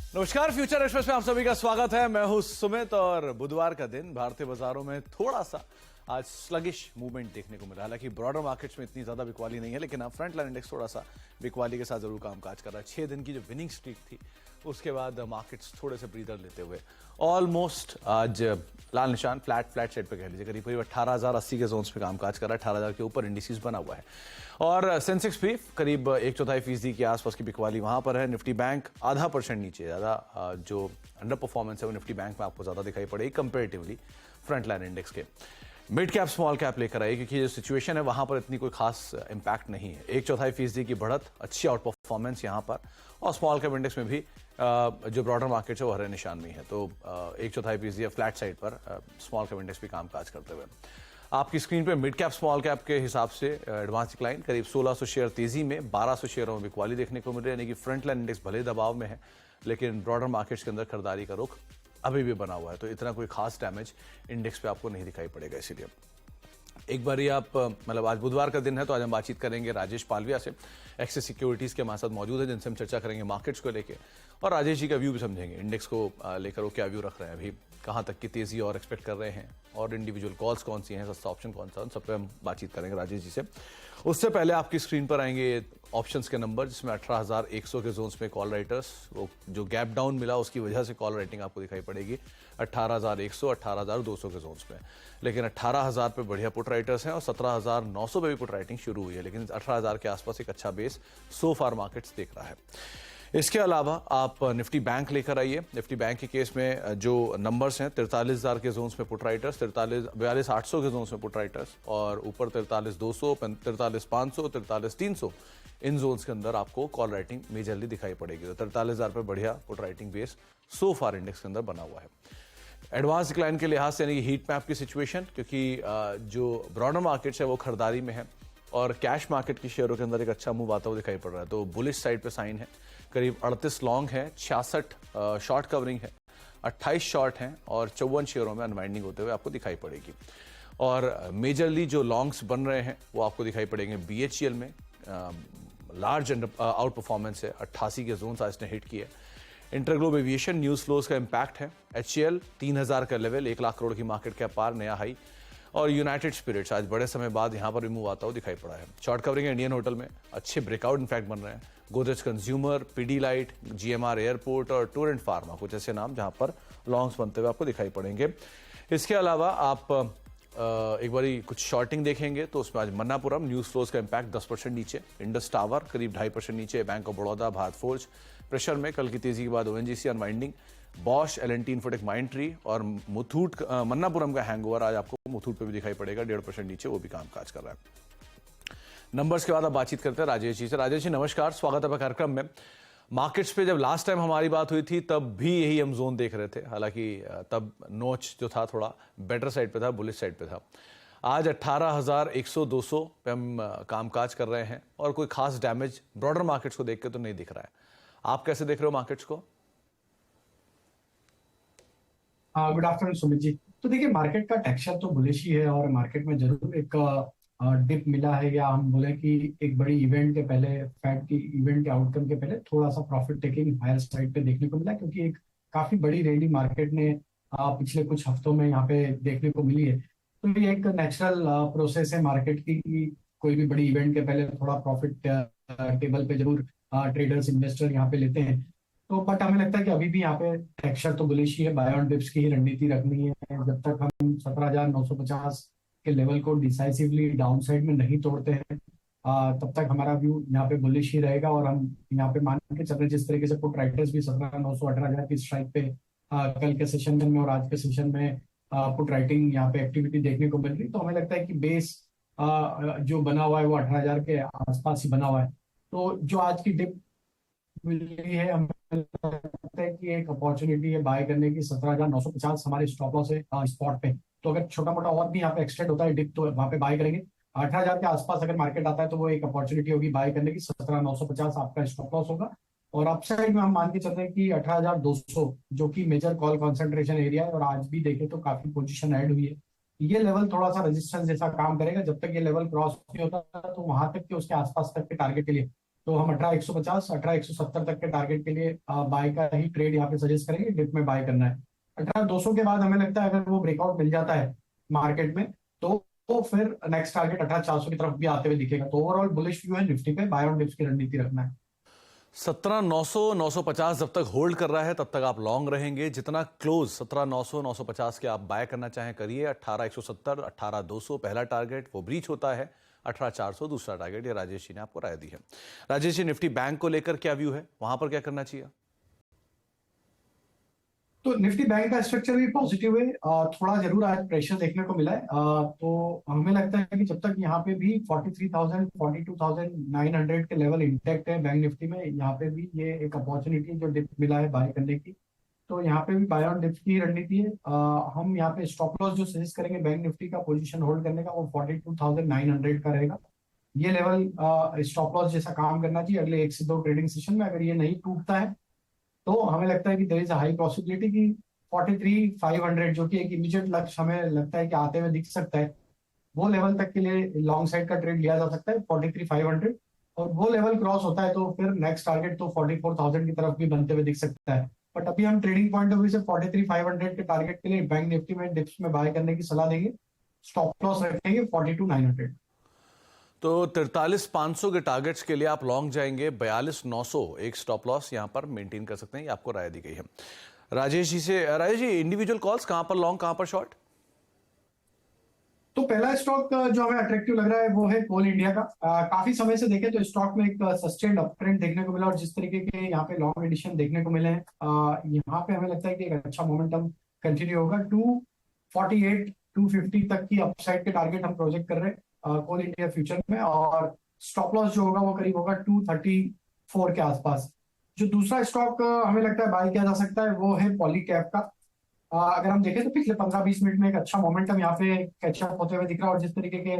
नमस्कार, future express में आप सभी का स्वागत है। मैं हूं सुमित और बुधवार का दिन भारतीय बाजारों में थोड़ा सा आज स्लगिश मूवमेंट देखने को मिला। हालांकि ब्रॉडर मार्केट्स में इतनी ज्यादा बिकवाली नहीं है, लेकिन अब फ्रंट लाइन इंडेक्स थोड़ा सा बिकवाली के साथ जरूर कामकाज कर रहा है। 6 दिन की जो विनिंग स्ट्रीक थी उसके बाद मार्केट्स थोड़े से ब्रीदर लेते हुए ऑलमोस्ट आज लाल निशान फ्लैट साइड पे कह लीजिए करीब 18,080 के जोन्स पे कामकाज कर रहा है। 18,000 के ऊपर इंडिसेस बना हुआ है और सेंसेक्स भी करीब 1/4% के आसपास की बिकवाली वहां पर है। निफ्टी बैंक आधा % नीचे, ज्यादा जो अंडर परफॉर्मेंस है वो निफ्टी बैंक में आपको ज्यादा दिखाई पड़ेगी कंपेरेटिवली फ्रंट लाइन इंडेक्स के। मिड कैप स्मॉल कैप लेकर आइए क्योंकि जो सिचुएशन है वहां पर इतनी कोई खास इंपैक्ट नहीं है। 1/4% की बढ़त, अच्छी आउट परफॉर्मेंस यहां पर, और स्मॉल कैप इंडेक्स में भी जो ब्रॉडर मार्केट है वो हरे निशान में है। तो 1/4% फ्लैट साइड पर स्मॉल कैप इंडेक्स भी कामकाज करते हुए आपकी स्क्रीन पे मिड कैप स्मॉल कैप के हिसाब से एडवांस डिक्लाइन करीब 1600 शेयर तेजी में, 1200 शेयरों में बिकवाली देखने को मिल रही है। यानी कि फ्रंट लाइन इंडेक्स भले दबाव में है लेकिन ब्रॉडर मार्केट्स के अंदर खरीदारी का रुख अभी भी बना हुआ है। तो इतना कोई खास डैमेज इंडेक्स पे आपको नहीं दिखाई पड़ेगा। इसीलिए एक बार ही आप मतलब आज बुधवार का दिन है तो आज हम बातचीत करेंगे राजेश पालविया से, एक्सिस सिक्योरिटीज के हमारे साथ मौजूद है, जिनसे हम चर्चा करेंगे मार्केट्स को लेकर और राजेश जी का व्यू भी समझेंगे इंडेक्स को लेकर वो क्या व्यू रख रहे हैं, अभी कहां तक की तेजी और एक्सपेक्ट कर रहे हैं और इंडिविजुअल कॉल्स कौन सी हैं, सस्ता ऑप्शन कौन सा, उन सब पे हम बातचीत करेंगे राजेश जी से। उससे पहले आपकी स्क्रीन पर आएंगे ऑप्शंस के नंबर, जिसमें 18,100 के जोन्स में कॉल राइटर्स, वो जो गैप डाउन मिला उसकी वजह से कॉल राइटिंग आपको दिखाई पड़ेगी 18,100 18,200 के जोन्स में। लेकिन 18,000 पे बढ़िया पुट राइटर्स हैं और 17,900 पे भी पुट राइटिंग शुरू हुई है, लेकिन 18,000 के आसपास एक अच्छा बेस सो फार मार्केट्स देख रहा है। इसके अलावा आप निफ्टी बैंक लेकर आइए। निफ्टी बैंक के केस में जो नंबर्स हैं 43,000 के जोन्स में पुट राइटर्स, 42,800 के जोन्स में पुट राइटर्स और ऊपर 43,200, 43,500, 43,300 इन जोन्स के अंदर आपको कॉल राइटिंग मेजरली दिखाई पड़ेगी। तो 43,000 पे बढ़िया पुट राइटिंग बेस सो फार इंडेक्स के अंदर बना हुआ है। एडवांस डिक्लाइन के लिहाज से यानी कि हीट मैप की सिचुएशन, क्योंकि जो ब्रॉडर मार्केट्स है वो खरीदारी में है और कैश मार्केट की शेयरों के अंदर एक अच्छा मूव आता हुआ दिखाई पड़ रहा है। तो बुलिश साइड पे साइन है, करीब 38 लॉन्ग है, 66 शॉर्ट कवरिंग है, 28 शॉर्ट हैं और 54 शेयरों में अनवाइंडिंग होते हुए आपको दिखाई पड़ेगी। और मेजरली जो लॉन्ग्स बन रहे हैं वो आपको दिखाई पड़ेंगे BHEL में, लार्ज आउट परफॉर्मेंस है, 88 के जोन आज ने हिट किए। इंटरग्लोब एविएशन न्यूज फ्लोज का इंपैक्ट है। HCL 3,000 का लेवल, 1 लाख करोड़ की मार्केट कैप पार, नया हाई। और यूनाइटेड स्पिरिट्स आज बड़े समय बाद यहां पर रिमूव आता हुआ दिखाई पड़ा है। शॉर्ट कवरिंग इंडियन होटल में अच्छे ब्रेकआउट इनफैक्ट बन रहे हैं। Godrej consumer, Pidilite, GMR airport और टूरेंट फार्मा, कुछ ऐसे नाम जहां पर लॉन्ग्स बनते हुए आपको दिखाई पड़ेंगे। इसके अलावा आप एक बारी कुछ शॉर्टिंग देखेंगे तो उसमें आज मन्नापुरम न्यूज फ्लोज का इंपैक्ट 10% नीचे, इंडस टावर करीब 2.5% नीचे, bank of Baroda, Bharat forge pressure में कल की तेजी के बाद ONGC unwinding, Bosch, L&T infotech, Mindtree और मुथूट मन्नापुरम का हैंगओवर आज आपको मुथूट पे भी दिखाई पड़ेगा 1.5% नीचे, वो भी कामकाज कर रहा है। नंबर्स के बाद अब बातचीत करते हैं राजेश जी से। राजेश जी नमस्कार, स्वागत है कार्यक्रम में। मार्केट्स पे जब लास्ट टाइम हमारी बात हुई थी तब भी यही हम जोन देख रहे थे, हालांकि तब नोच जो था थोड़ा बेटर साइड पे था, बुलिश साइड पे था। आज 18,100-200 पे हम कामकाज कर रहे हैं और कोई खास डैमेज ब्रॉडर मार्केट्स को देख के तो नहीं दिख रहा है। आप कैसे देख रहे हो मार्केट्स को? Good afternoon Sumit ji. तो देखिए, मार्केट का टेक्सचर तो बुलिश ही है और मार्केट में जरूर एक डिप मिला है, या हम बोले कि एक बड़ी इवेंट के पहले, फैड की इवेंट के आउटकम के पहले थोड़ा सा प्रॉफिट टेकिंग हायर साइड पे देखने को मिला, क्योंकि एक काफी बड़ी रैली मार्केट ने पिछले कुछ हफ्तों में यहाँ पे देखने को मिली है। तो ये एक नेचुरल प्रोसेस है मार्केट की कि कोई भी बड़ी इवेंट के पहले थोड़ा प्रॉफिट टेबल पे जरूर ट्रेडर्स, इन्वेस्टर यहाँ पे लेते हैं। तो बट हमें लगता है कि अभी भी यहाँ पे टेक्सचर तो बुलिश ही है, बाय ऑन डिप्स की ही रणनीति रखनी है। जब तक हम 17,950 के लेवल को डिसाइसिवली डाउन साइड में नहीं तोड़ते हैं तब तक हमारा व्यू यहाँ पे बुलिश ही रहेगा। और हम यहाँ पे मान के चल रहे हैं जिस तरीके से पुट राइटर्स भी 17,900 18,000 की स्ट्राइक पे कल के सेशन में और आज के सेशन में पुट राइटिंग यहाँ पे एक्टिविटी देखने को मिल रही, तो हमें लगता है कि बेस जो बना हुआ है वो 18,000 के आसपास ही बना हुआ है। तो जो आज की डिप मिली है, हमें लगता है कि एक अपॉर्चुनिटी है बाय करने की। 17,950 हमारे स्टॉप लॉस है स्पॉट पे। तो अगर छोटा मोटा और भी यहाँ पे एक्सटेंड होता है डिप तो वहां पे बाय करेंगे। 18,000 के आसपास अगर मार्केट आता है तो वो एक अपॉर्चुनिटी होगी बाय करने की। 17,950 आपका स्टॉप लॉस होगा और अपसाइड में हम मान के चल रहे हैं कि 18,200 जो कि मेजर कॉल कॉन्सेंट्रेशन एरिया है और आज भी देखें तो काफी पोजीशन ऐड हुई है। ये लेवल थोड़ा सा रेजिस्टेंस जैसा काम करेगा। जब तक ये लेवल क्रॉस नहीं होता तो वहां तक के उसके आसपास तक के टारगेट के लिए तो हम 18,150 18,170 तक के टारगेट के लिए बाय का ही ट्रेड यहाँ पे सजेस्ट करेंगे, डिप में बाय करना है। 18,200 के बाद हमें लगता है अगर वो ब्रेकआउट मिल जाता है मार्केट में तो फिर नेक्स्ट टारगेट 18,400 की तरफ भी आते हुए दिखेगा। तो ओवरऑल बुलिश व्यू है निफ्टी पे, बाय ऑन डिप्स की रणनीति रखना है। 17,900 950 जब तक होल्ड कर रहा है तब तक आप लॉन्ग रहेंगे। जितना क्लोज 17,900 950 के आप बाय करना चाहें करिए। 18,170 18,200 पहला टारगेट वो ब्रीच होता है, 18,400 दूसरा टारगेट। ये राजेश जी ने आपको राय दी है। राजेश जी, निफ्टी बैंक को लेकर क्या व्यू है, वहां पर क्या करना चाहिए? तो निफ्टी बैंक का स्ट्रक्चर भी पॉजिटिव है, थोड़ा जरूर आज प्रेशर देखने को मिला है। तो हमें लगता है कि जब तक यहाँ पे भी 43,000 42,900 के लेवल इंटैक्ट है बैंक निफ्टी में, यहाँ पे भी ये एक अपॉर्चुनिटी जो डिप मिला है बाय करने की, तो यहाँ पे भी बाय ऑन डिप्स की रणनीति है। हम यहाँ पे स्टॉप लॉस जो सजेस्ट करेंगे बैंक निफ्टी का पोजीशन होल्ड करने का, वो 42,900 का रहेगा। ये लेवल स्टॉप लॉस जैसा काम करना चाहिए अगले 1 से 2 ट्रेडिंग सेशन में। अगर ये नहीं टूटता है तो हमें लगता है कि देयर इज हाई पॉसिबिलिटी कि 43,500 जो कि एक इमीडिएट लक्ष्य हमें लगता है कि आते हुए दिख सकता है, वो लेवल तक के लिए लॉन्ग साइड का ट्रेड लिया जा सकता है 43,500। और वो लेवल क्रॉस होता है तो फिर नेक्स्ट टारगेट तो 44,000 की तरफ भी बनते हुए दिख सकता है। बट अभी हम ट्रेडिंग पॉइंट ऑफ व्यू से 43,500 के टारगेट के लिए बैंक निफ्टी में डिप्स में बाय करने की सलाह देंगे। स्टॉप लॉस रखेंगे 42,900। तो 43,500 के टारगेट्स के लिए आप लॉन्ग जाएंगे। 42,900 एक स्टॉप लॉस यहां पर मेंटेन कर सकते हैं, ये आपको राय दी गई है। राजेश जी से, राजेश जी, इंडिविजुअल कॉल्स कहां पर लॉन्ग कहां पर शॉर्ट? तो पहला स्टॉक जो हमें अट्रैक्टिव लग रहा है वो है कोल इंडिया का। काफी समय से देखें तो स्टॉक में एक सस्टेन्ड अपट्रेंड देखने को मिला, और जिस तरीके के यहाँ पे लॉन्ग एडिशन देखने को मिले हैं, यहाँ पे हमें लगता है कि एक अच्छा मोमेंटम कंटिन्यू होगा। 248 250 तक की अपसाइड के टारगेट हम प्रोजेक्ट कर रहे हैं कोल इंडिया फ्यूचर में, और स्टॉप लॉस जो होगा वो करीब होगा 234 के आसपास। जो दूसरा स्टॉक हमें लगता है बाय किया जा सकता है वो है पॉलीकैब का। अगर हम देखें तो पिछले 15-20 मिनट में एक अच्छा मोमेंटम यहाँ पे कैचअप होते हुए दिख रहा है, और जिस तरीके के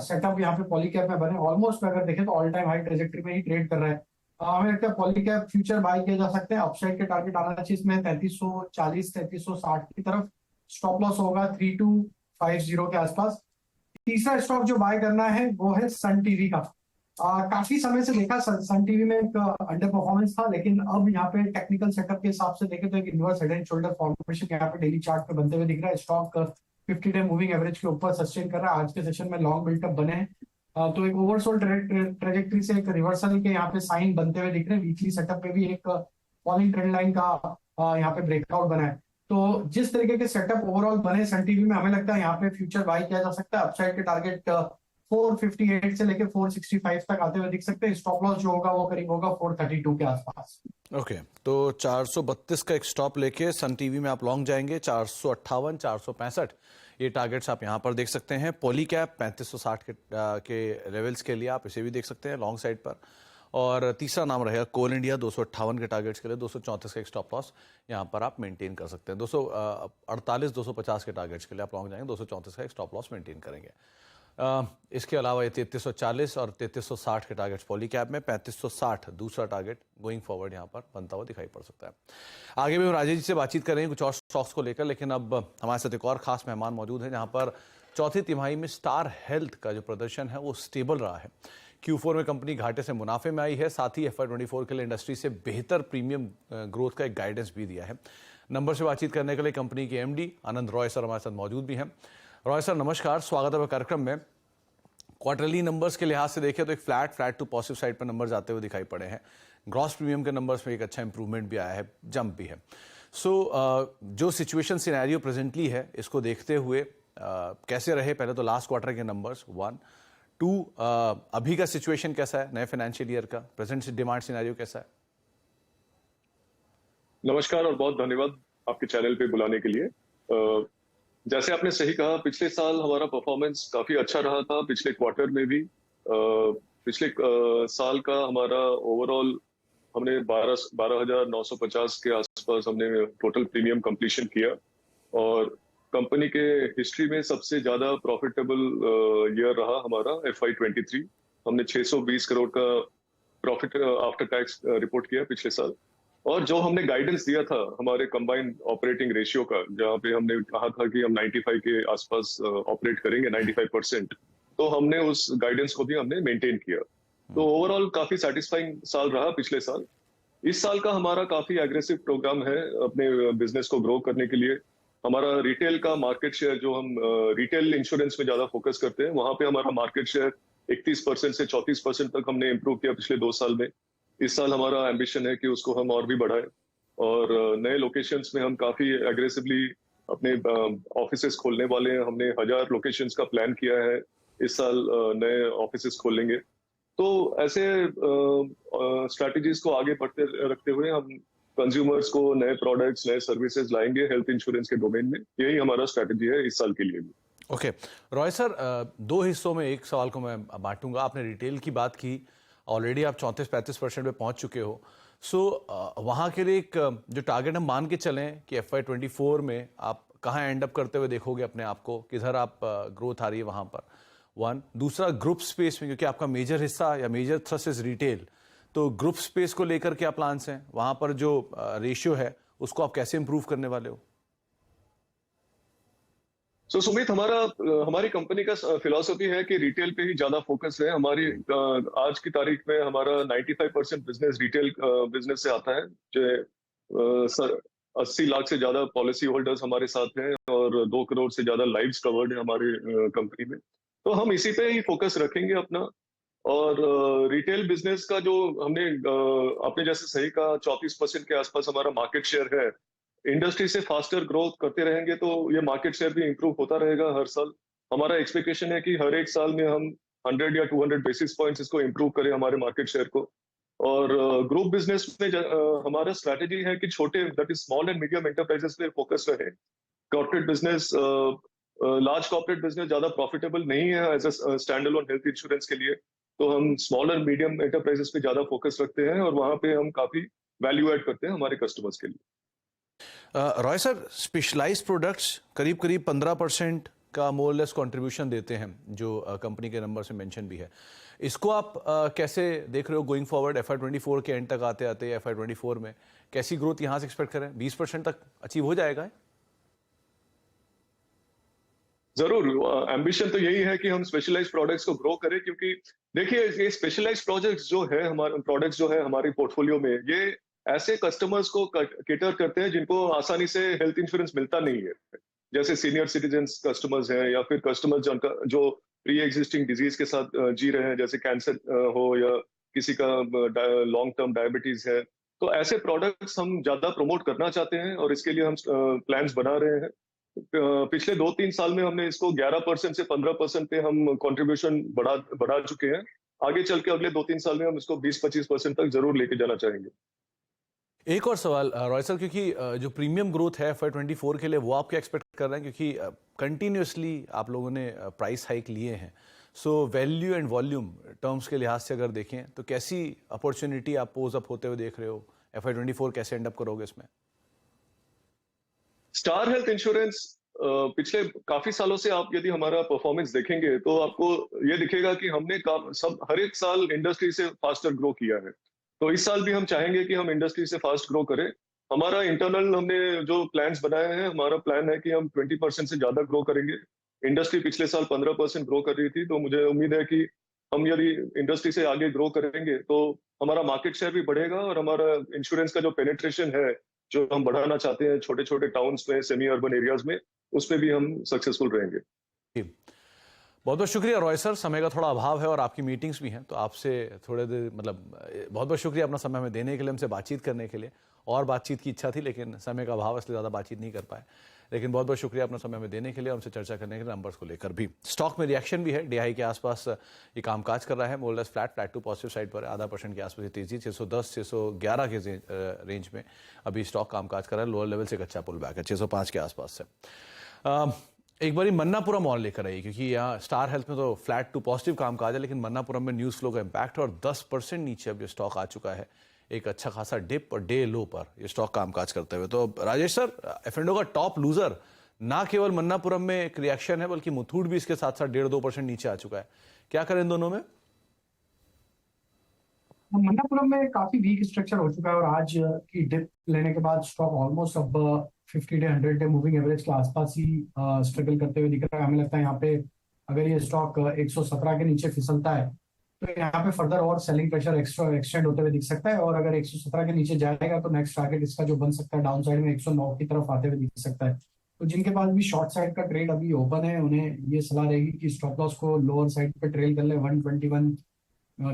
सेटअप यहाँ पे पॉलीकैब में बने, ऑलमोस्ट अगर देखें तो ऑल टाइम हाई ट्रेजेक्टरी में ही ट्रेड कर रहा है। हमें लगता है पॉलीकैब फ्यूचर बाय किए जा सकते हैं। अपसाइड के टारगेट आना चाहिए इसमें 3340 3360 की तरफ। स्टॉप लॉस होगा 3250 के आसपास। तीसरा स्टॉक जो बाय करना है वो है सन टीवी का। काफी समय से देखा सन टीवी में एक अंडर परफॉर्मेंस था, लेकिन अब यहाँ पे टेक्निकल सेटअप के हिसाब से देखें तो एक inverse head and shoulder formation यहाँ पे डेली चार्ट पे बनते हुए दिख रहा है। स्टॉक 50 डे मूविंग एवरेज के ऊपर सस्टेन कर रहा है। आज के सेशन में लॉन्ग बिल्टअप बने हैं, तो एक ओवरसोल्ड ट्रेजेक्टरी से एक रिवर्सल के यहाँ पे साइन बनते हुए दिख रहे हैं। वीकली सेटअप पे भी एक फॉलिंग ट्रेंड लाइन का यहाँ पे ब्रेकआउट बना है। तो जिस तरीके के सेटअप ओवरऑल बने सन टीवी में, हमें लगता है यहाँ पे फ्यूचर बाय किया जा सकता है। अपसाइड के टारगेट 458 से लेके 465 तक आते हुए दिख सकते हैं। स्टॉप लॉस जो होगा वो करीब होगा 432 के आसपास। ओके, तो 432 का एक स्टॉप लेके सन टीवी में आप लॉन्ग जाएंगे। 458 465 ये टारगेट्स आप यहां पर देख सकते हैं। पॉलीकैब 3560 के लेवल्स के लिए आप इसे भी देख सकते हैं लॉन्ग साइड पर। और तीसरा नाम रहेगा कोल इंडिया, 258 के टारगेट्स के लिए 234 का एक स्टॉप लॉस यहां पर आप मेंटेन कर सकते हैं। 248 250 के टारगेट्स के लिए आप लॉन्ग जाएंगे, 234 का एक स्टॉप लॉस मेंटेन करेंगे। इसके अलावा ये 3340 और 3360 के टारगेट्स पॉलीकैब में, 3560 दूसरा टारगेट गोइंग फॉरवर्ड यहाँ पर बनता हुआ दिखाई पड़ सकता है। आगे भी हम राजेश जी से बातचीत करेंगे कुछ और स्टॉक्स को लेकर, लेकिन अब हमारे साथ एक और खास मेहमान मौजूद है जहाँ पर चौथी तिमाही में स्टार हेल्थ का जो प्रदर्शन है वो स्टेबल रहा है। Q4 में कंपनी घाटे से मुनाफे में आई है, साथ ही FY24 के लिए इंडस्ट्री से बेहतर प्रीमियम ग्रोथ का एक गाइडेंस भी दिया है। नंबर से बातचीत करने के लिए कंपनी के MD आनंद रॉय सर हमारे साथ मौजूद भी हैं। रॉय सर नमस्कार, स्वागत है कार्यक्रम में। क्वार्टरली नंबर्स के लिहाज से देखें तो एक फ्लैट टू पॉजिटिव साइड पर नंबर्स आते हुए दिखाई पड़े हैं। ग्रॉस प्रीमियम के नंबर्स में एक अच्छा इंप्रूवमेंट भी आया है, जंप भी है। जो सिचुएशन सिनेरियो प्रेजेंटली है इसको देखते हुए कैसे रहे पहले तो लास्ट क्वार्टर के नंबर्स 1 2 अभी का सिचुएशन कैसा है, नए फाइनेंशियल ईयर का प्रेजेंट डिमांड सिनेरियो कैसा है? नमस्कार और बहुत धन्यवाद आपके चैनल पे बुलाने के लिए। जैसे आपने सही कहा, पिछले साल हमारा परफॉर्मेंस काफी अच्छा रहा था। पिछले क्वार्टर में भी पिछले साल का हमारा ओवरऑल हमने 12,950 के आसपास हमने टोटल प्रीमियम कंप्लीशन किया, और कंपनी के हिस्ट्री में सबसे ज्यादा प्रॉफिटेबल ईयर रहा हमारा FY23। हमने 620 करोड़ का प्रॉफिट आफ्टर टैक्स रिपोर्ट किया पिछले साल। और जो हमने गाइडेंस दिया था हमारे कंबाइंड ऑपरेटिंग रेशियो का, जहाँ पे हमने कहा था कि हम 95 के आसपास ऑपरेट करेंगे, 95%, तो हमने उस गाइडेंस को भी हमने मेंटेन किया। तो ओवरऑल काफी सेटिस्फाइंग साल रहा पिछले साल। इस साल का हमारा काफी एग्रेसिव प्रोग्राम है अपने बिजनेस को ग्रो करने के लिए। हमारा रिटेल का मार्केट शेयर, जो हम रिटेल इंश्योरेंस में ज्यादा फोकस करते हैं, वहां पे हमारा मार्केट शेयर 31% से 34% तक हमने इम्प्रूव किया पिछले 2 साल में। इस साल हमारा एम्बिशन है कि उसको हम और भी बढ़ाएं, और नए लोकेशंस में हम काफी एग्रेसिवली अपने ऑफिसेस खोलने वाले हैं। हमने 1000 लोकेशंस का प्लान किया है इस साल, नए ऑफिसेस खोलेंगे। तो ऐसे स्ट्रैटेजीज को आगे बढ़ते रखते हुए हम कंज्यूमर्स को नए प्रोडक्ट्स, नए सर्विसेज लाएंगे हेल्थ इंश्योरेंस के डोमेन में। यही हमारा स्ट्रैटेजी है इस साल के लिए भी। ओके रॉय सर, 2 हिस्सों में एक सवाल को मैं बांटूंगा। आपने रिटेल की बात की, ऑलरेडी आप 34-35% पे पहुंच चुके हो। सो वहां के लिए एक जो टारगेट हम मान के चलें कि FY24 में आप कहाँ एंड अप करते हुए देखोगे अपने आप को, किधर आप ग्रोथ आ रही है वहां पर, 1। दूसरा, ग्रुप स्पेस में, क्योंकि आपका मेजर हिस्सा या मेजर थ्रस्ट इज रिटेल, तो ग्रुप स्पेस को लेकर क्या प्लान्स हैं वहां पर? जो रेशियो है उसको आप कैसे इंप्रूव करने वाले हो? सुमित, हमारी कंपनी का फिलॉसफी है कि रिटेल पे ही ज्यादा फोकस है। हमारी आज की तारीख में हमारा 95% बिजनेस रिटेल बिजनेस से आता है। जो 80 लाख से ज्यादा पॉलिसी होल्डर्स हमारे साथ हैं और 2 करोड़ से ज्यादा लाइव्स कवर्ड है हमारी कंपनी में। तो हम इसी पे ही फोकस रखेंगे अपना। और रिटेल बिजनेस का जो आपने जैसे सही कहा, 34% के आसपास हमारा मार्केट शेयर है। इंडस्ट्री से फास्टर ग्रोथ करते रहेंगे तो ये मार्केट शेयर भी इंप्रूव होता रहेगा हर साल। हमारा एक्सपेक्टेशन है कि हर एक साल में हम 100 या 200 बेसिस पॉइंट्स इसको इंप्रूव करें, हमारे मार्केट शेयर को। और ग्रुप बिजनेस में हमारा स्ट्रैटेजी है कि छोटे, that is small and medium enterprises पे फोकस रहे। Corporate business, large corporate business ज्यादा प्रॉफिटेबल नहीं है as a standalone health insurance के लिए। तो हम स्मॉल एंड मीडियम एंटरप्राइजेस पे ज्यादा फोकस रखते हैं और वहां पे हम काफी वैल्यू ऐड करते हैं हमारे कस्टमर्स के लिए। रॉय सर, स्पेशलाइज्ड प्रोडक्ट्स करीब करीब 15% का मोर लेस कंट्रीब्यूशन देते हैं, जो कंपनी के नंबर से मेंशन भी है। इसको आप कैसे देख रहे हो गोइंग फॉरवर्ड? FY24 के एंड तक आते आते FY24 में कैसी ग्रोथ यहाँ से एक्सपेक्ट करें? 20% तक अचीव हो जाएगा? जरूर, एम्बिशन तो यही है कि हम स्पेशलाइज्ड प्रोडक्ट्स को ग्रो करें, क्योंकि देखिए ये स्पेशलाइज्ड प्रोडक्ट्स जो है हमारी पोर्टफोलियो में, ये ऐसे कस्टमर्स को केटर करते हैं जिनको आसानी से हेल्थ इंश्योरेंस मिलता नहीं है। जैसे सीनियर सिटीजन्स कस्टमर्स हैं, या फिर कस्टमर्स जो प्री एग्जिस्टिंग डिजीज के साथ जी रहे हैं, जैसे कैंसर हो या किसी का लॉन्ग टर्म डायबिटीज है। तो ऐसे प्रोडक्ट्स हम ज्यादा प्रमोट करना चाहते हैं और इसके लिए हम प्लान्स बना रहे हैं। पिछले 2-3 साल में हमने इसको 11% से 15% पे हम कंट्रीब्यूशन बढ़ा चुके हैं। आगे चल के अगले 2-3 साल में हम इसको 20-25% तक जरूर लेके जाना चाहेंगे। एक और सवाल रॉय सर, क्योंकि जो प्रीमियम ग्रोथ है FY24 के लिए, वो आप क्या एक्सपेक्ट कर रहे हैं? क्योंकि कंटिन्यूसली आप लोगों ने प्राइस हाइक लिए हैं। So value and volume terms के लिहाज से अगर देखें तो कैसी अपॉर्चुनिटी आप पोज अप होते हुए देख रहे हो? FY24 कैसे एंड अप करोगे इसमें? स्टार हेल्थ इंश्योरेंस पिछले काफी सालों से आप यदि हमारा परफॉर्मेंस देखेंगे तो आपको ये दिखेगा कि हमने हर एक साल इंडस्ट्री से फास्टर ग्रो किया है। तो इस साल भी हम चाहेंगे कि हम इंडस्ट्री से फास्ट ग्रो करें। हमारा इंटरनल हमने जो प्लान्स बनाए हैं, हमारा प्लान है कि हम 20% से ज्यादा ग्रो करेंगे। इंडस्ट्री पिछले साल 15% ग्रो कर रही थी, तो मुझे उम्मीद है कि हम यदि इंडस्ट्री से आगे ग्रो करेंगे तो हमारा मार्केट शेयर भी बढ़ेगा और हमारा इंश्योरेंस का जो पेनिट्रेशन है, जो हम बढ़ाना चाहते हैं छोटे छोटे टाउन्स में, सेमी अर्बन एरियाज में, उसमें भी हम सक्सेसफुल रहेंगे। बहुत बहुत शुक्रिया रॉय सर, समय का थोड़ा अभाव है और आपकी मीटिंग्स भी हैं, तो आपसे थोड़े देर बहुत बहुत शुक्रिया अपना समय हमें देने के लिए, हमसे बातचीत करने के लिए। और बातचीत की इच्छा थी लेकिन समय का अभाव, इसलिए ज़्यादा बातचीत नहीं कर पाए। लेकिन बहुत बहुत शुक्रिया अपना समय हमें देने के लिए, हमसे चर्चा करने के लिए, नंबर्स को लेकर भी। स्टॉक में रिएक्शन भी है, DI के आसपास ये कामकाज कर रहा है, more less flat to positive side पर, 0.5% के आसपास तेजी, 610 611 के रेंज में अभी स्टॉक कामकाज कर रहा है। लोअर लेवल से एक अच्छा पुल बैक है 605 के आसपास से। एक बारी मन्नापुरम और लेकर आई, क्योंकि यहाँ स्टार हेल्थ में तो फ्लैट टू पॉजिटिव कामकाज है, लेकिन मन्नापुरम में न्यूज़ फ्लो का इम्पैक्ट है और 10% नीचे अब ये स्टॉक आ चुका है। एक अच्छा खासा डिप और डे लो पर ये स्टॉक कामकाज करते हुए। तो राजेश सर, F&O का टॉप लूजर ना केवल मन्नापुरम में एक रिएक्शन है, बल्कि मुथूट भी इसके साथ साथ 1.5-2% नीचे आ चुका है। क्या करें इन दोनों में? मन्नापुरम में काफी वीक स्ट्रक्चर हो चुका है और आज की डिप लेने के बाद स्टॉक ऑलमोस्ट अब 50 डे 100 डे मूविंग एवरेज के आसपास ही स्ट्रगल करते हुए दिख रहा है। हमें लगता है यहाँ पे अगर ये स्टॉक 117 के नीचे फिसलता है तो यहाँ पे फर्दर और सेलिंग प्रेशर एक्सटेंड होते हुए दिख सकता है, और अगर 117 के नीचे जाएगा तो नेक्स्ट टारगेट इसका जो बन सकता है डाउन साइड में 109 की तरफ आते हुए दिख सकता है। तो जिनके पास भी शॉर्ट साइड का ट्रेड अभी ओपन है, उन्हें ये सलाह रहेगी कि स्टॉप लॉस को लोअर साइड पे ट्रेल कर ले, 121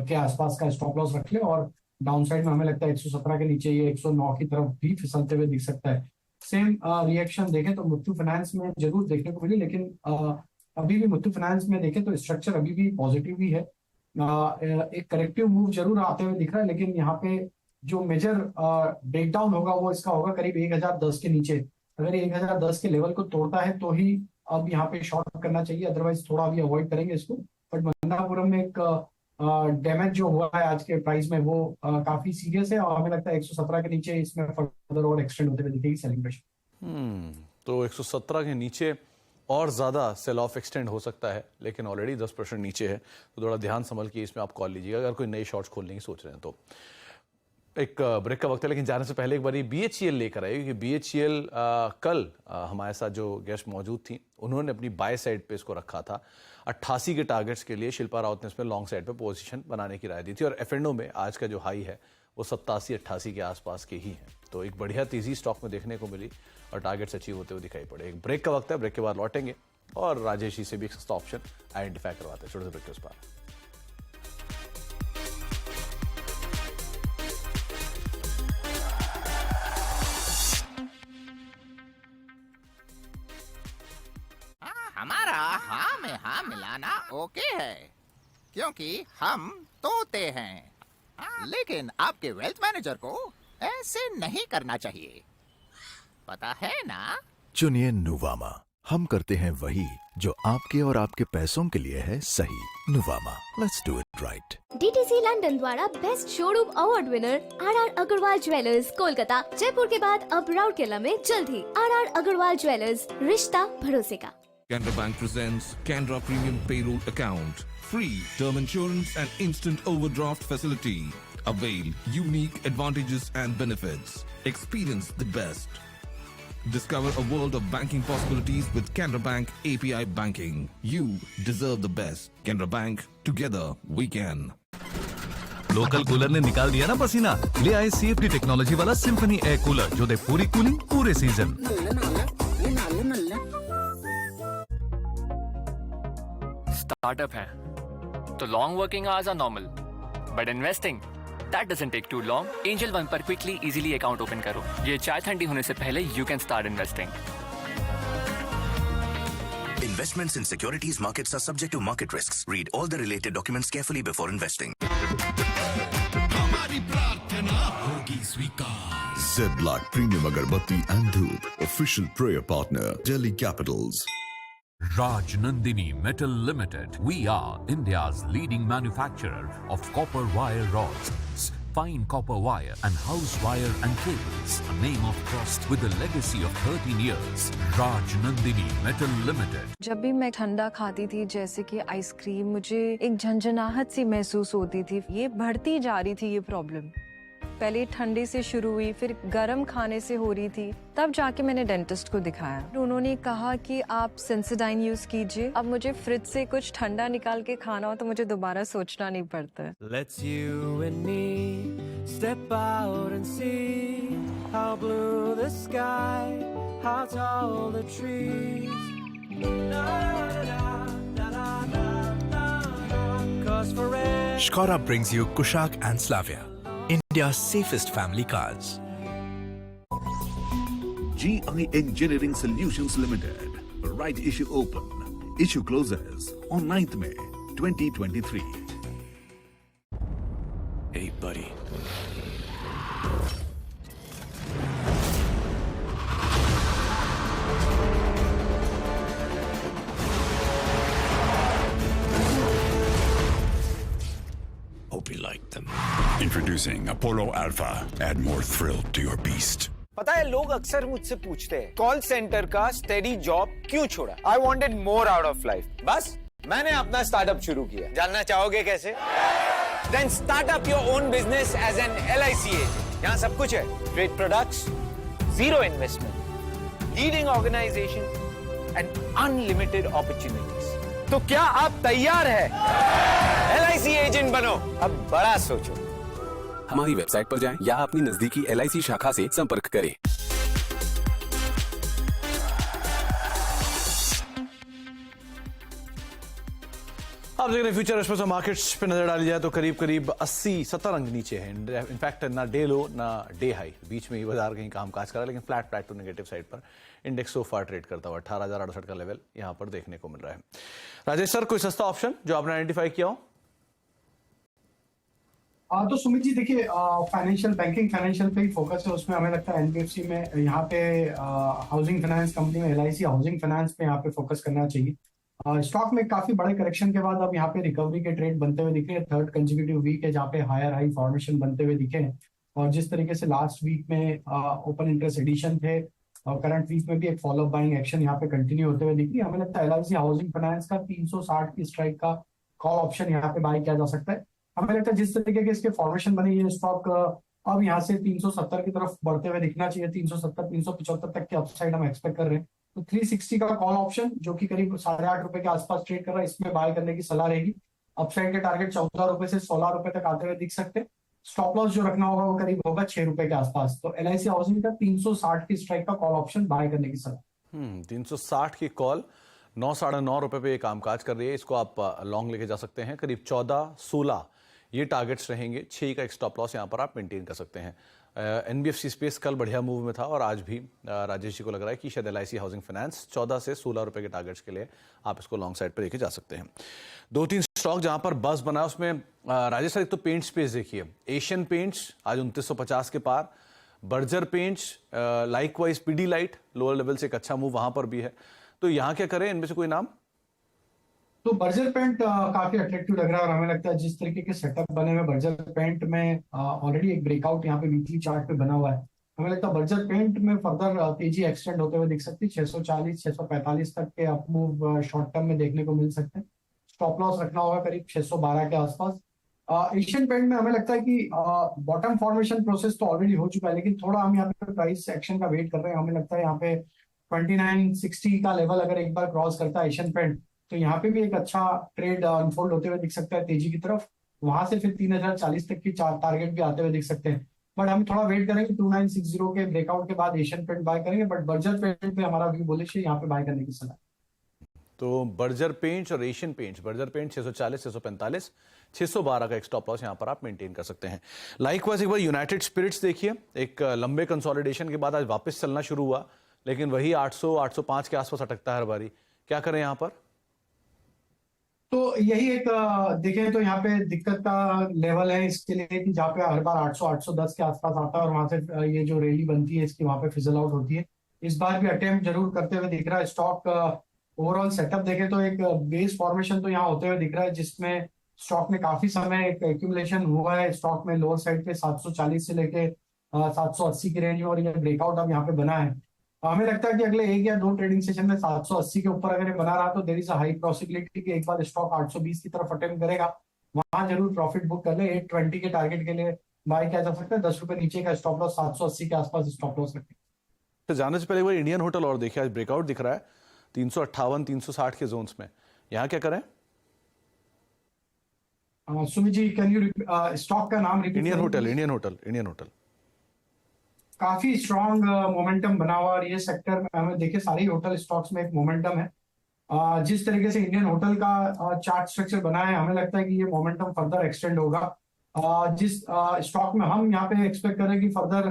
के आसपास का स्टॉप लॉस रख ले, और डाउन साइड में हमें लगता है 117 के नीचे ये 109 की तरफ भी फिसलते हुए दिख सकता है। सेम रिएक्शन देखें तो मुथूट फाइनेंस में जरूर देखने को मिली, लेकिन अभी भी मुथूट फाइनेंस में देखें तो स्ट्रक्चर अभी भी पॉजिटिव ही है। एक करेक्टिव मूव जरूर आते हुए दिख रहा है, लेकिन यहाँ पे जो मेजर ब्रेकडाउन होगा वो इसका होगा करीब 1010 के नीचे। अगर ये 1010 के लेवल को तोड़ता है तो ही अब यहाँ पे शॉर्ट करना चाहिए, अदरवाइज थोड़ा भी अवॉइड करेंगे इसको। बट मन्नापुरम में एक डैमेज जो हुआ है आज के प्राइस में वो काफी सीरियस है, और हमें लगता है 117 के नीचे इसमें फर्दर और एक्सटेंड होते हुए दिखेगी सेलिंग प्रेशर। तो 117 के नीचे और ज्यादा सेल ऑफ एक्सटेंड हो सकता है, लेकिन ऑलरेडी 10% नीचे है, तो थोड़ा ध्यान संभल के इसमें आप कॉल लीजिएगा अगर कोई नए शॉर्ट्स खोलने की सोच रहे हैं तो। एक ब्रेक का वक्त है, लेकिन जाने से पहले एक बार BHEL लेकर आई, क्योंकि BHEL कल हमारे साथ जो गेस्ट मौजूद थी उन्होंने अपनी बाय साइड पे इसको रखा था। 88 के टारगेट्स के लिए शिल्पा रावत ने इसमें लॉन्ग साइड पे पोजीशन बनाने की राय दी थी, और F&O में आज का जो हाई है वो 87-88 के आसपास के ही है। तो एक बढ़िया तेजी स्टॉक में देखने को मिली और टारगेट्स अचीव होते हुए दिखाई पड़े। एक ब्रेक का वक्त है, ब्रेक के बाद लौटेंगे और राजेश जी से भी एक सस्ता ऑप्शन आइडेंटिफाई करवाते हैं। छोटे से ब्रेक के उस पार। हमारा हाँ में हाँ मिलाना ओके है, क्योंकि हम तोते हैं। लेकिन आपके वेल्थ मैनेजर को ऐसे नहीं करना चाहिए, पता है ना? चुनिए नुवामा, हम करते हैं वही जो आपके और आपके पैसों के लिए है सही। Nuvama, let's do it right. DTC London द्वारा best showroom award winner RR Agarwal jewellers Kolkata, Jaipur के बाद अब राउरकेला में जल्द ही। RR अग्रवाल ज्वेलर्स, रिश्ता भरोसे का। Canara Bank presents Canara Premium Payroll Account. Free term insurance and instant overdraft facility. Avail unique advantages and benefits. Experience the best. Discover a world of banking possibilities with Canara Bank API Banking. You deserve the best. Canara Bank, together we can. Local cooler ने निकाल दिया ना पसीना, ले आए CFD technology वाला Symphony air cooler जो दे पूरी कूलिंग पूरे सीजन। स्टार्टअप है तो long working hours are normal, but investing that doesn't take too long. Angel One पर क्विकली इजीली अकाउंट ओपन करो। ये चाय ठंडी होने से पहले you can start investing. Investments in securities markets are subject to market risks. Read all the related documents carefully before investing. Zedlak Premium Agarbatti and Dhoop, official prayer partner, Delhi Capitals. Raj Nandini Metal Limited. We are India's leading manufacturer of copper wire rods, fine copper wire and house wire and cables. A name of trust with a legacy of 13 years. Raj Nandini Metal Limited. जब भी मैं ठंडा खाती थी जैसे कि ice cream, मुझे एक झंझनाहट सी महसूस होती थी। ये बढ़ती जा रही थी ये प्रॉब्लम। पहले ठंडे से शुरू हुई, फिर गर्म खाने से हो रही थी, तब जाके मैंने डेंटिस्ट को दिखाया। उन्होंने कहा कि आप सेंसोडाइन यूज कीजिए। अब मुझे फ्रिज से कुछ ठंडा निकाल के खाना हो तो मुझे दोबारा सोचना नहीं पड़ता है। Let's you and me step out and see how blue the sky, how tall the trees. Na, na, na, na, na, na, na. 'Cause forever. Skoda brings you Kushaq and Slavia, India's safest family cars. GI Engineering Solutions Limited. Right issue open. Issue closes on 9th May 2023. Hey, buddy. Hope you like them. Introducing Apollo Alpha. Add more thrill to your beast. पता है, लोग अक्सर मुझसे पूछते हैं call centre का steady job क्यों छोड़ा। I wanted more out of life. बस मैंने अपना स्टार्टअप शुरू किया। जानना चाहोगे कैसे? Then start up your own business as an LIC agent. यहाँ सब कुछ है। Great products, zero investment, leading organization and unlimited opportunities. तो क्या आप तैयार है LIC एजेंट बनो? अब बड़ा सोचो। हमारी वेबसाइट पर जाएं या अपनी नजदीकी LIC शाखा से संपर्क करें। आप देख रहे हैं फ्यूचर एस्प्रेसो मार्केट्स पे नजर डाली जाए तो करीब करीब 80-70 अंक नीचे है। इनफैक्ट ना डे लो ना डे हाई, बीच में ही बाजार कहीं कामकाज कर रहा है, लेकिन फ्लैट टू नेगेटिव साइड पर इंडेक्स सो फार ट्रेड करता हुआ 18,068 का लेवल यहां पर देखने को मिल रहा है। राजेश सर, कोई सस्ता ऑप्शन जो आपने आइडेंटिफाई किया हो? तो सुमित जी देखिए, फाइनेंशियल बैंकिंग फाइनेंशियल पे ही फोकस है। उसमें हमें लगता है NBFC में यहाँ पे हाउसिंग फाइनेंस कंपनी में LIC हाउसिंग फाइनेंस पे यहाँ पे फोकस करना चाहिए। स्टॉक में काफी बड़े करेक्शन के बाद अब यहाँ पे रिकवरी के ट्रेड बनते हुए दिखे। थर्ड कंसेक्यूटिव वीक है जहाँ पे हायर हाई फॉर्मेशन बनते हुए दिखे हैं। और जिस तरीके से लास्ट वीक में ओपन इंटरेस्ट एडिशन थे और करंट वीक में भी एक फॉलो बाइंग एक्शन यहाँ पे कंटिन्यू होते हुए दिख रही है। हमें लगता है LIC हाउसिंग फाइनेंस का 360 की स्ट्राइक का कॉल ऑप्शन यहाँ पे बाय किया जा सकता है। हमें लगता है जिस तरीके के इसके फॉर्मेशन बने, ये स्टॉक अब यहाँ से 370 की तरफ बढ़ते हुए दिखना चाहिए। 370-375 तक के अपसाइड हम एक्सपेक्ट कर रहे हैं। तो 360 का कॉल ऑप्शन जो कि करीब 8.5 रुपए के आसपास ट्रेड कर रहा है, इसमें बाय करने की सलाह रहेगी। अपसाइड के टारगेट 14 रुपए से 16 रुपए तक आते हुए दिख सकते हैं। स्टॉप लॉस जो रखना होगा वो करीब होगा 6 रुपए के आसपास। तो LIC हाउसिंग का 360 की स्ट्राइक का कॉल ऑप्शन बाय करने की सलाह। 360 की कॉल 9-9.5 रुपए पे ये कामकाज कर रही है। इसको आप लॉन्ग लेके जा सकते हैं। करीब 14-16 ये टारगेट्स रहेंगे। 6 का एक स्टॉप लॉस यहाँ पर आप मेंटेन कर सकते हैं। NBFC स्पेस कल बढ़िया मूव में था और आज भी राजेश जी को लग रहा है कि शायद LIC हाउसिंग फाइनेंस 14 से 16 रुपए के टारगेट्स के लिए आप इसको लॉन्ग साइड पर लेके जा सकते हैं। 2-3 स्टॉक जहां पर बस बना है उसमें राजेश सर, एक तो पेंट स्पेस देखिए, एशियन पेंट्स आज 2950 के पार, Berger Paints, likewise Pidilite lower level से एक अच्छा मूव वहां पर भी है। तो यहाँ क्या करें, इनमें से कोई नाम? तो बर्जर पेंट काफी अट्रैक्टिव लग रहा है और हमें लगता है जिस तरीके के सेटअप बने हुए बर्जर पेंट में ऑलरेडी एक ब्रेकआउट यहाँ पे वीकली चार्ट पे बना हुआ है। हमें लगता है बर्जर पेंट में फर्दर तेजी एक्सटेंड होते हुए दिख सकती है। 640-645 तक के अप मूव शॉर्ट टर्म में देखने को मिल सकते हैं। स्टॉप लॉस रखना होगा करीब 612 के आसपास। एशियन पेंट में हमें लगता है कि बॉटम फॉर्मेशन प्रोसेस तो ऑलरेडी हो चुका है, लेकिन थोड़ा हम यहाँ पे प्राइस एक्शन का वेट कर रहे हैं। हमें लगता है यहाँ पे 2960 का लेवल अगर एक बार क्रॉस करता है एशियन पेंट, तो यहाँ पे भी एक अच्छा ट्रेड अनफोल्ड होते हुए दिख सकता है तेजी की तरफ। वहां से फिर 3040 तक की टारगेट भी आते हुए दिख सकते हैं। बट हम थोड़ा वेट करेंगे, 2960 के ब्रेकआउट के बाद एशियन पेंट बाय करेंगे। बट बर्जर पेंट पे हमारा व्यू बुलिश है, यहाँ पे बाय करने की सलाह। तो बर्जर पेंट्स और एशियन पेंट्स, बर्जर पेंट 640, 645, 612 का एक स्टॉप लॉस यहाँ पर आप मेंटेन कर सकते हैं। लाइकवाइज एक बार यूनाइटेड स्पिरिट्स देखिए, एक लंबे कंसोलिडेशन के बाद आज वापस चलना शुरू हुआ, लेकिन वही 800-805 के आसपास अटकता है हर बारी। क्या करें यहाँ पर? तो यही एक देखें तो यहाँ पे दिक्कत का लेवल है इसके लिए कि जहाँ पे हर बार 800-810 के आसपास आता है और वहां से ये जो रैली बनती है इसकी वहां पे फिजल आउट होती है। इस बार भी अटेम्प्ट जरूर करते हुए दिख रहा है। स्टॉक ओवरऑल सेटअप देखें तो एक बेस फॉर्मेशन तो यहाँ होते हुए दिख रहा है, जिसमें स्टॉक में काफी समय एक एक्यूमुलेशन हुआ है। स्टॉक में लोअर साइड पे 740 से लेके 780 की रेंज में और ये ब्रेकआउट अब यहाँ पे बना है। हमें लगता है कि अगले 1 या 2 ट्रेडिंग सेशन में 780 के ऊपर अगर ये बना रहा तो there is a high possibility कि एक बार स्टॉक 820 की तरफ अटेम्प्ट करेगा, वहां जरूर प्रॉफिट बुक कर ले। 820 के टारगेट के लिए बाय किया जा सकता है। 10 रुपए नीचे का स्टॉप लॉस 780 के आसपास स्टॉप लॉस रखें। तो जाने से पहले एक बार इंडियन होटल और देखिए, आज ब्रेकआउट दिख रहा है 358-360 के जोन्स में। यहाँ क्या करें? Sumit ji, can you stock का नाम रिपीट? इंडियन होटल काफी स्ट्रॉन्ग मोमेंटम बना हुआ और ये सेक्टर में हमें देखिए सारी होटल स्टॉक्स में एक मोमेंटम है। जिस तरीके से इंडियन होटल का चार्ट स्ट्रक्चर बना है, हमें लगता है कि ये मोमेंटम फर्दर एक्सटेंड होगा। जिस स्टॉक में हम यहाँ पे एक्सपेक्ट करें कि फर्दर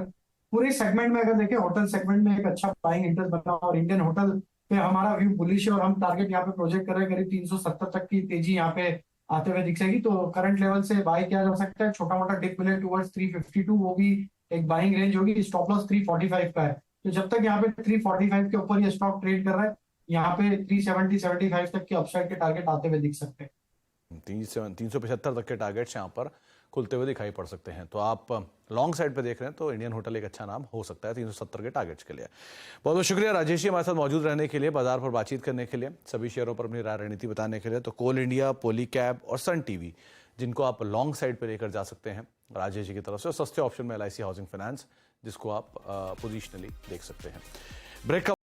पूरे सेगमेंट में अगर देखें होटल सेगमेंट में एक अच्छा बाइंग इंटरेस्ट बना और इंडियन होटल पे हमारा व्यू बुलिश है और हम टारगेट यहाँ पे प्रोजेक्ट कर रहे हैं करीब 370 तक की तेजी यहाँ पे आते हुए दिखेगी। तो करंट लेवल से बाय किया जा सकता है। छोटा मोटा डिप मिले टुवर्ड्स 352 वो भी एक बाइंग रेंज होगी। स्टॉप लॉस 345 का है। तो जब तक यहाँ पे 345 के ऊपर ये स्टॉक ट्रेड कर रहा है, यहाँ पे 370-75 तक के अपसाइड के टारगेट आते हुए दिख सकते हैं। 375 तक के टारगेट्स यहाँ पर खुलते हुए दिखाई पड़ सकते हैं। तो आप लॉन्ग साइड पे देख रहे हैं तो इंडियन होटल एक अच्छा नाम हो सकता है 370 के टारगेट्स के लिए। बहुत बहुत शुक्रिया राजेश जी हमारे साथ मौजूद रहने के लिए, बाजार पर बातचीत करने के लिए, सभी शेयरों पर अपनी राय रणनीति बताने के लिए। तो कोल इंडिया, पोलीकैब और सन टीवी जिनको आप लॉन्ग साइड पे लेकर जा सकते हैं राजेश जी की तरफ से। सस्ते ऑप्शन में LIC हाउसिंग फाइनेंस जिसको आप पोजिशनली देख सकते हैं। ब्रेक